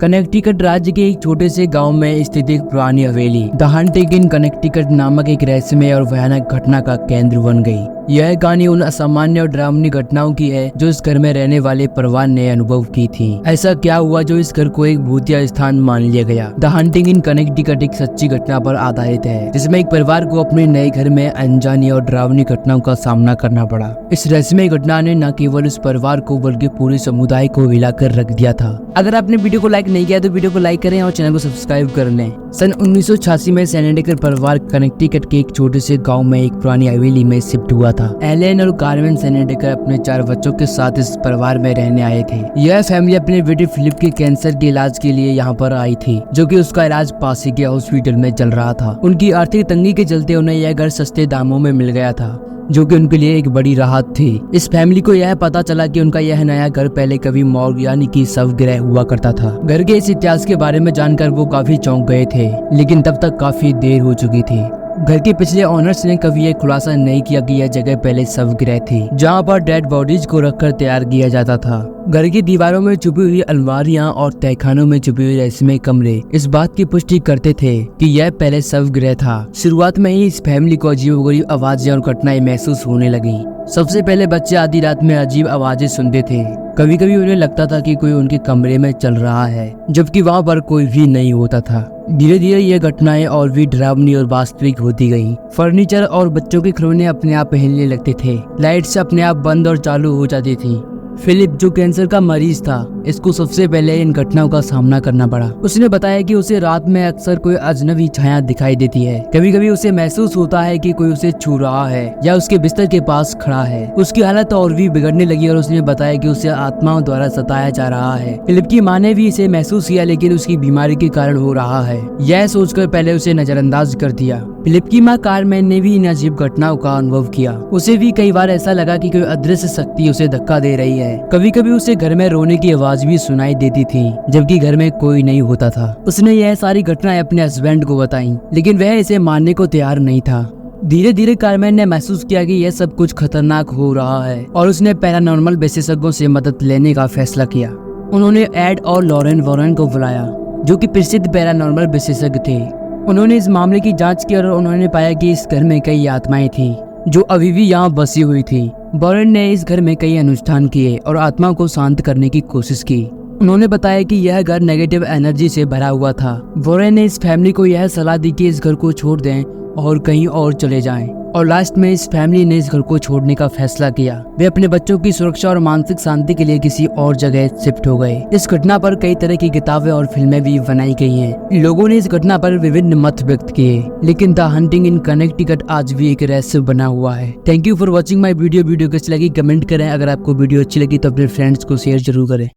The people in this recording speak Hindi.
कनेक्टिकट राज्य के एक छोटे से गांव में स्थित एक पुरानी हवेली द हंटिंग इन कनेक्टिकट नामक एक रहस्यमय और भयानक घटना का केंद्र बन गई। यह कहानी उन असामान्य और डरावनी घटनाओं की है जो इस घर में रहने वाले परिवार ने अनुभव की थी। ऐसा क्या हुआ जो इस घर को एक भूतिया स्थान मान लिया गया? द हंटिंग इन कनेक्टिकट एक सच्ची घटना पर आधारित है जिसमें एक परिवार को अपने नए घर में अनजानी और डरावनी घटनाओं का सामना करना पड़ा। इस रहस्यमय घटना ने न केवल उस परिवार को बल्कि पूरे समुदाय को हिलाकर रख दिया था। अगर आपने वीडियो को लाइक नहीं किया तो वीडियो को लाइक करें और चैनल को सब्सक्राइब कर लें। सन 1986 में सेनेटिकर परिवार कनेक्टिकट के एक छोटे से गांव में एक पुरानी हवेली में शिफ्ट हुआ था। एलेन और कार्मेन सेनेटिकर अपने 4 बच्चों के साथ इस परिवार में रहने आए थे। यह फैमिली अपने बेटे फिलिप के कैंसर के इलाज के लिए यहाँ पर आई थी, जो कि उसका इलाज पास ही के हॉस्पिटल में चल रहा था। उनकी आर्थिक तंगी के चलते उन्हें यह घर सस्ते दामों में मिल गया था, जो कि उनके लिए एक बड़ी राहत थी। इस फैमिली को यह पता चला कि उनका यह नया घर पहले कभी मॉर्ग यानी कि शवगृह हुआ करता था। घर के इस इतिहास के बारे में जानकर वो काफी चौंक गए थे, लेकिन तब तक काफी देर हो चुकी थी। घर के पिछले ओनर्स ने कभी यह खुलासा नहीं किया कि यह जगह पहले शवगृह थी, जहाँ पर डेड बॉडीज को रखकर तैयार किया जाता था। घर की दीवारों में छुपी हुई अलमारियां और तहखानों में छुपे हुए रहस्यमय कमरे इस बात की पुष्टि करते थे कि यह पहले शवगृह था। शुरुआत में ही इस फैमिली को अजीबोगरीब आवाजें और घटनाएं महसूस होने लगी। सबसे पहले बच्चे आधी रात में अजीब आवाजें सुनते थे। कभी कभी उन्हें लगता था कि कोई उनके कमरे में चल रहा है, जबकि वहाँ पर कोई भी नहीं होता था। धीरे धीरे ये घटनाएं और भी डरावनी और वास्तविक होती गईं। फर्नीचर और बच्चों के खिलौने अपने आप हिलने लगते थे। लाइट्स अपने आप बंद और चालू हो जाती थी। फिलिप, जो कैंसर का मरीज था, इसको सबसे पहले इन घटनाओं का सामना करना पड़ा। उसने बताया कि उसे रात में अक्सर कोई अजनबी छाया दिखाई देती है। कभी कभी उसे महसूस होता है कि कोई उसे छू रहा है या उसके बिस्तर के पास खड़ा है। उसकी हालत और भी बिगड़ने लगी और उसने बताया कि उसे आत्माओं द्वारा सताया जा रहा है। फिलिप की माँ ने भी इसे महसूस किया, लेकिन उसकी बीमारी के कारण हो रहा है, यह सोचकर पहले उसे नजरअंदाज कर दिया। फिलिप की माँ कार्मेन ने भी इन अजीब घटनाओं का अनुभव किया। उसे भी कई बार ऐसा लगा कि कोई अदृश्य शक्ति उसे धक्का दे रही है। कभी कभी उसे घर में रोने की आवाज भी सुनाई देती थी, जबकि घर में कोई नहीं होता था। उसने यह सारी घटनाएं अपने हस्बैंड को बताई, लेकिन वह इसे मानने को तैयार नहीं था। धीरे धीरे कार्मेन ने महसूस किया कि यह सब कुछ खतरनाक हो रहा है और उसने पैरानॉर्मल विशेषज्ञों से मदद लेने का फैसला किया। उन्होंने एड और लॉरेन वॉरेन को बुलाया, जो कि प्रसिद्ध पैरानॉर्मल विशेषज्ञ थे। उन्होंने इस मामले की जांच की और उन्होंने पाया कि इस घर में कई आत्माएं थीं जो अभी भी यहाँ बसी हुई थी। वॉरेन ने इस घर में कई अनुष्ठान किए और आत्माओं को शांत करने की कोशिश की। उन्होंने बताया कि यह घर नेगेटिव एनर्जी से भरा हुआ था। वॉरेन ने इस फैमिली को यह सलाह दी कि इस घर को छोड़ दें और कहीं और चले जाएं। और लास्ट में इस फैमिली ने इस घर को छोड़ने का फैसला किया। वे अपने बच्चों की सुरक्षा और मानसिक शांति के लिए किसी और जगह शिफ्ट हो गए। इस घटना पर कई तरह की किताबें और फिल्में भी बनाई गई हैं। लोगों ने इस घटना पर विभिन्न मत व्यक्त किए, लेकिन द हंटिंग इन कनेक्टिकट आज भी एक रहस्य बना हुआ है। Thank you for watching my video. Video कैसी लगी कमेंट करें। अगर आपको वीडियो अच्छी लगी तो अपने फ्रेंड्स को शेयर जरूर करें।